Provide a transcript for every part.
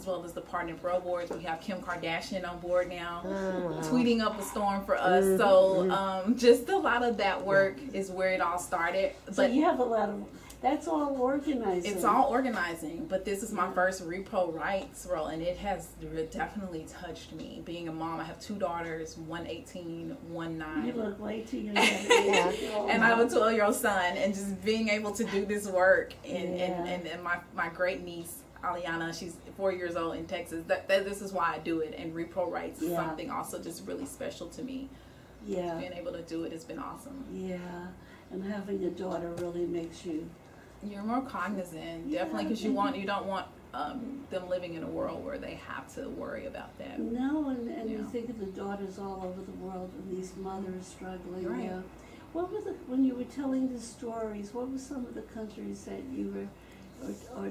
as well as the Partner Bro boards. We have Kim Kardashian on board now, tweeting up a storm for us. So just a lot of that work is where it all started. So you have a lot of, that's all organizing. It's all organizing, but this is my first repro rights role, and it has definitely touched me. Being a mom, I have 2 daughters, one 18, one 9. You look way too young. And I have a 12-year-old son, and just being able to do this work, and my great niece, Aliana, she's 4 years old in Texas. This is why I do it, and repro rights is something also just really special to me. Yeah. Being able to do it has been awesome. Yeah, and having a daughter really makes you... You're more cognizant, definitely, because you don't want them living in a world where they have to worry about that. No, and you think of the daughters all over the world and these mothers struggling. Right. Yeah. What were when you were telling the stories? What were some of the countries that you were, or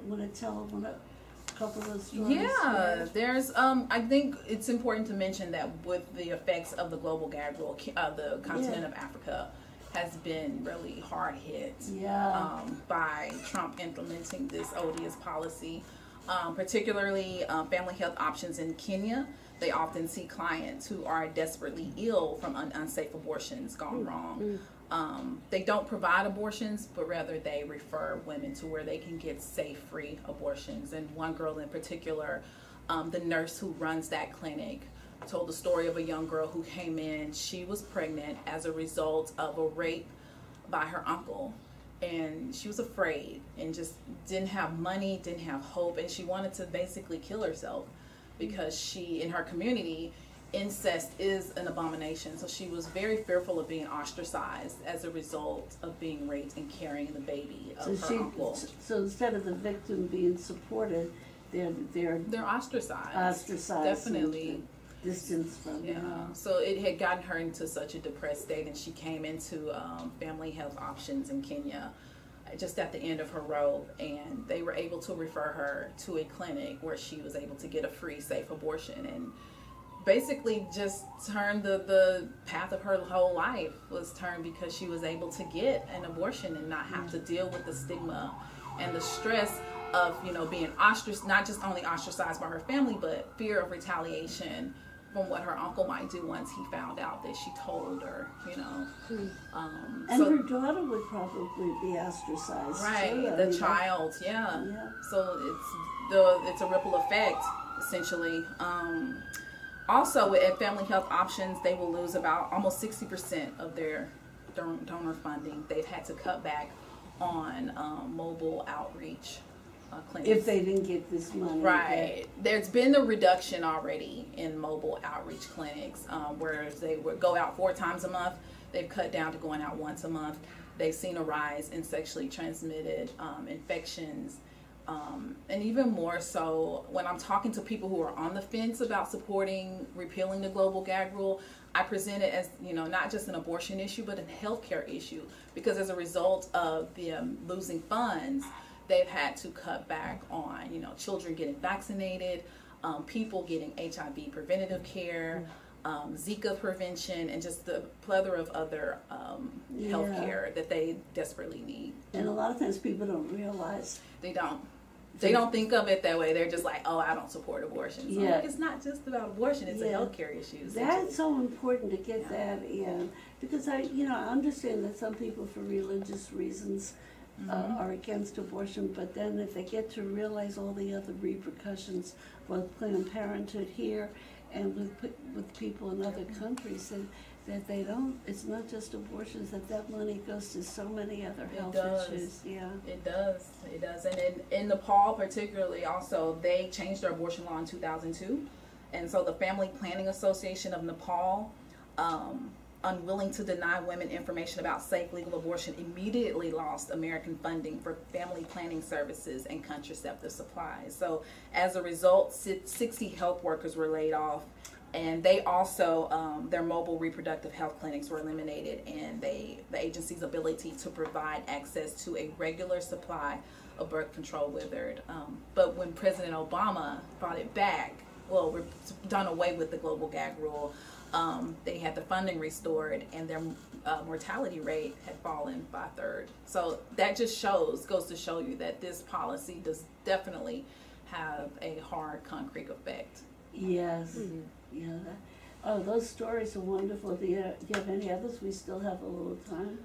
want to tell a couple of those stories? Yeah, there's. I think it's important to mention that with the effects of the global gag rule, the continent of Africa has been really hard hit by Trump implementing this odious policy, particularly family health options in Kenya. They often see clients who are desperately ill from unsafe abortions gone wrong. They don't provide abortions, but rather they refer women to where they can get safe, free abortions. And one girl in particular, the nurse who runs that clinic, told the story of a young girl who came in. She was pregnant as a result of a rape by her uncle, and she was afraid and just didn't have money, didn't have hope, and she wanted to basically kill herself because in her community, incest is an abomination. So she was very fearful of being ostracized as a result of being raped and carrying the baby of her uncle. So instead of the victim being supported, they're ostracized. Ostracized. Definitely. Distance from So it had gotten her into such a depressed state, and she came into family health options in Kenya just at the end of her rope, and they were able to refer her to a clinic where she was able to get a free, safe abortion, and basically just turned the path of her whole life was turned because she was able to get an abortion and not have to deal with the stigma and the stress of being ostracized, not just only ostracized by her family, but fear of retaliation from what her uncle might do once he found out that she told her, and so, her daughter would probably be ostracized. Right, too. the child, So it's a ripple effect, essentially. Also, at Family Health Options, they will lose about almost 60% of their donor funding. They've had to cut back on mobile outreach clinics. If they didn't get this money. Right. There's been a reduction already in mobile outreach clinics, whereas they would go out 4 times a month. They've cut down to going out once a month. They've seen a rise in sexually transmitted infections. And even more so, when I'm talking to people who are on the fence about supporting repealing the global gag rule, I present it as, not just an abortion issue, but a healthcare issue. Because as a result of them losing funds, they've had to cut back on, children getting vaccinated, people getting HIV preventative care, Zika prevention, and just the plethora of other health care that they desperately need. And a lot of times people don't realize. They don't. They don't think of it that way. They're just like, oh, I don't support abortion. So it's not just about abortion. It's a healthcare issue. That's so important to get that in. Because I understand that some people for religious reasons are against abortion, but then if they get to realize all the other repercussions with Planned Parenthood here and with people in other countries, and that they don't, it's not just abortions, that money goes to so many other health issues. It does. And in Nepal particularly also, they changed their abortion law in 2002. And so the Family Planning Association of Nepal, unwilling to deny women information about safe legal abortion, immediately lost American funding for family planning services and contraceptive supplies. So as a result, 60 health workers were laid off, and they also, their mobile reproductive health clinics were eliminated, and the agency's ability to provide access to a regular supply of birth control withered. But when President Obama brought it back, we're done away with the global gag rule, they had the funding restored, and their mortality rate had fallen by 1/3. So that just goes to show you that this policy does definitely have a hard concrete effect. Yes. Yeah. Oh, those stories are wonderful. Do you have any others? We still have a little time.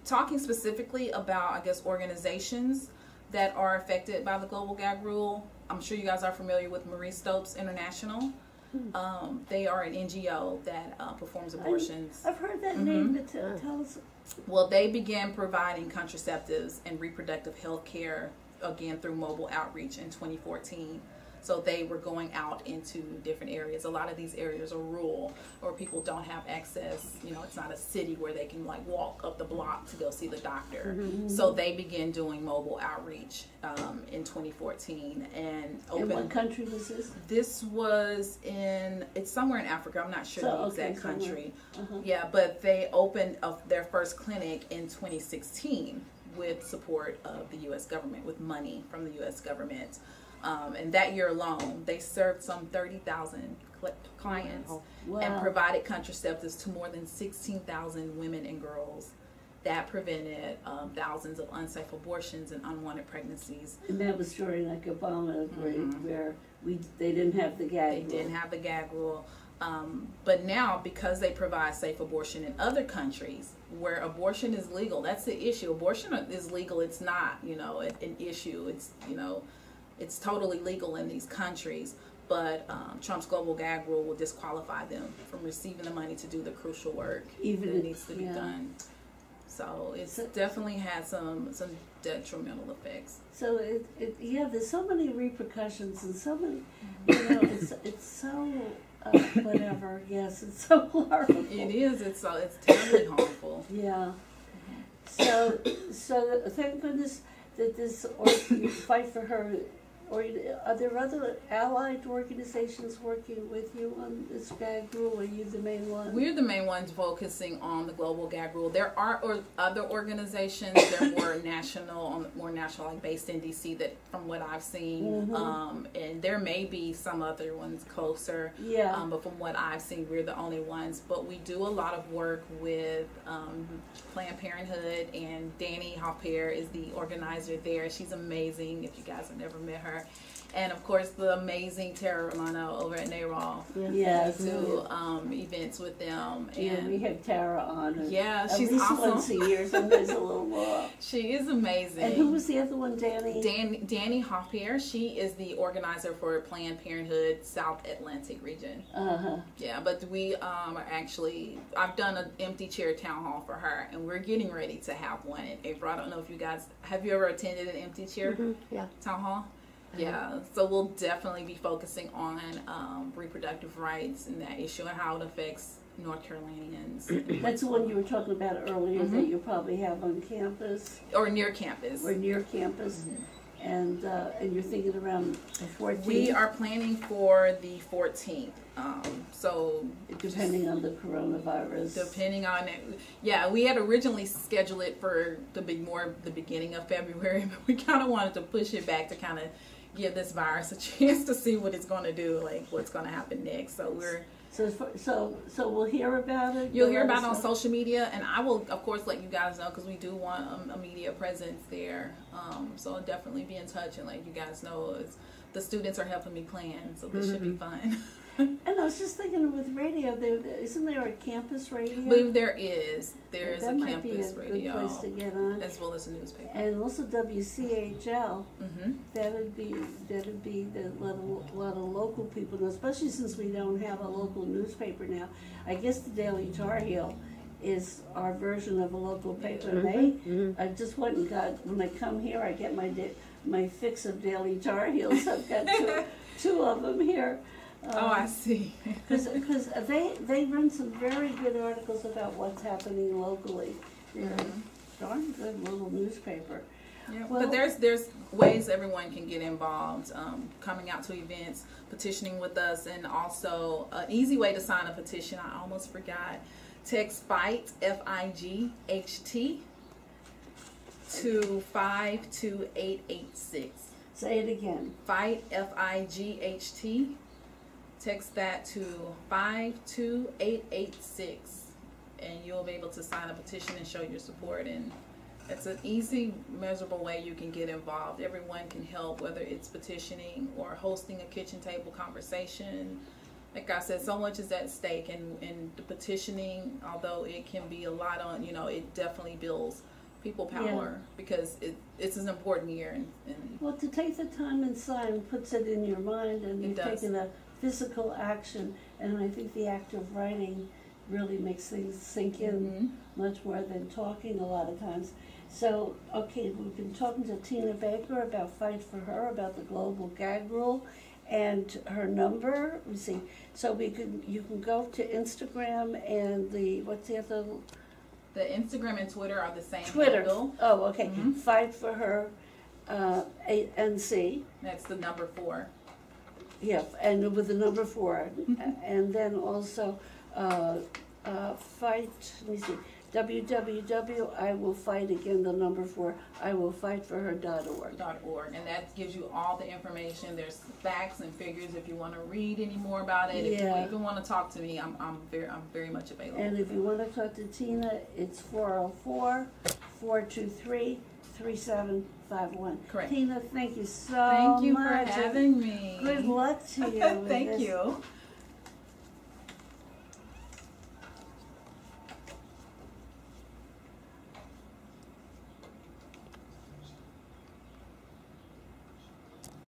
Talking specifically about, I guess, organizations that are affected by the global gag rule, I'm sure you guys are familiar with Marie Stopes International. They are an NGO that performs abortions. I've heard that name, but tell us. Well, they began providing contraceptives and reproductive health care, again, through mobile outreach in 2014. So they were going out into different areas. A lot of these areas are rural, or people don't have access. You know, it's not a city where they can like walk up the block to go see the doctor. So they began doing mobile outreach in 2014. And in what country was this? This was it's somewhere in Africa. I'm not sure the exact country. Yeah, but they opened their first clinic in 2016 with support of the U.S. government, with money from the U.S. government. And that year alone, they served some 30,000 clients and provided contraceptives to more than 16,000 women and girls. That prevented thousands of unsafe abortions and unwanted pregnancies. And that was during like Obama, where they didn't have the gag rule. They didn't have the gag rule. But now, because they provide safe abortion in other countries where abortion is legal, that's the issue. Abortion is legal. It's not, an issue. It's, it's totally legal in these countries, but Trump's global gag rule will disqualify them from receiving the money to do the crucial work that needs to be done. So it's definitely had some detrimental effects. So there's so many repercussions and so many, it's so whatever. Yes, it's so horrible. It is. It's terribly harmful. Yeah. So thank goodness that this you fight for her. Or are there other allied organizations working with you on this gag rule? Or are you the main one? We're the main ones focusing on the global gag rule. There are other organizations that were more national, like based in DC, that from what I've seen, and there may be some other ones closer. Yeah. But from what I've seen, we're the only ones. But we do a lot of work with Planned Parenthood, and Danny Hopper is the organizer there. She's amazing. If you guys have never met her. And of course, the amazing Tara Romano over at NARAL. Yes. Do events with them. And we have Tara on. Yeah, she's at least awesome. Once a year, sometimes a little more. She is amazing. And who was the other one, Danny? Danny Hopper. She is the organizer for Planned Parenthood South Atlantic region. Yeah, but we are actually, I've done an empty chair town hall for her, and we're getting ready to have one in April. I don't know if you guys, have you ever attended an empty chair town hall? Yeah, so we'll definitely be focusing on reproductive rights and that issue and how it affects North Carolinians. That's the one you were talking about earlier that you probably have on campus. Or near campus. And you're thinking around the 14th? We are planning for the 14th. So depending on the coronavirus. Depending on it. Yeah, we had originally scheduled it for the beginning of February, but we kind of wanted to push it back to kind of give this virus a chance to see what it's going to do, like what's going to happen next. So we're So we'll hear about it? You'll hear about it on social media, and I will, of course, let you guys know, because we do want a media presence there. So I'll definitely be in touch and let you guys know. The students are helping me plan, so this should be fun. And I was just thinking with radio, isn't there a campus radio? I believe there is. There is a campus radio. That might be a good place to get on. As well as a newspaper. And also WCHL. That'd be a lot of local people, especially since we don't have a local newspaper now. I guess the Daily Tar Heel is our version of a local paper. I just went and got, when I come here, I get my fix of Daily Tar Heels. I've got two of them here. I see. Because they run some very good articles about what's happening locally. Darn good little newspaper. Yeah, well, but there's ways everyone can get involved. Coming out to events, petitioning with us, and also an easy way to sign a petition. I almost forgot. Text FIGHT FIGHT to 52886. Say it again. FIGHT FIGHT. Text that to 52886, and you'll be able to sign a petition and show your support and It's an easy, measurable way you can get involved. Everyone can help, whether it's petitioning or hosting a kitchen table conversation. Like I said, so much is at stake, and the petitioning, although it can be a lot on, it definitely builds people power, because it's an important year. And well, to take the time and sign puts it in your mind, and you've taken a physical action, and I think the act of writing really makes things sink in much more than talking a lot of times. So, okay, we've been talking to Tina Baker about Fight for Her, about the global gag rule, and her number. Let me see. So you can go to Instagram and what's the other? The Instagram and Twitter are the same. Twitter. Handle. Oh, okay. Fight for Her, NC. That's the number 4. Yeah, and with the number 4, and then also fight. Let me see. I will fight again. The number 4. I will fight for her.org. And that gives you all the information. There's facts and figures if you want to read any more about it. If you even want to talk to me, I'm very much available. And if you want to talk to Tina, it's 404-423-3751. Correct. Tina, thank you so much. Thank you for having me. Good luck to you. Thank you.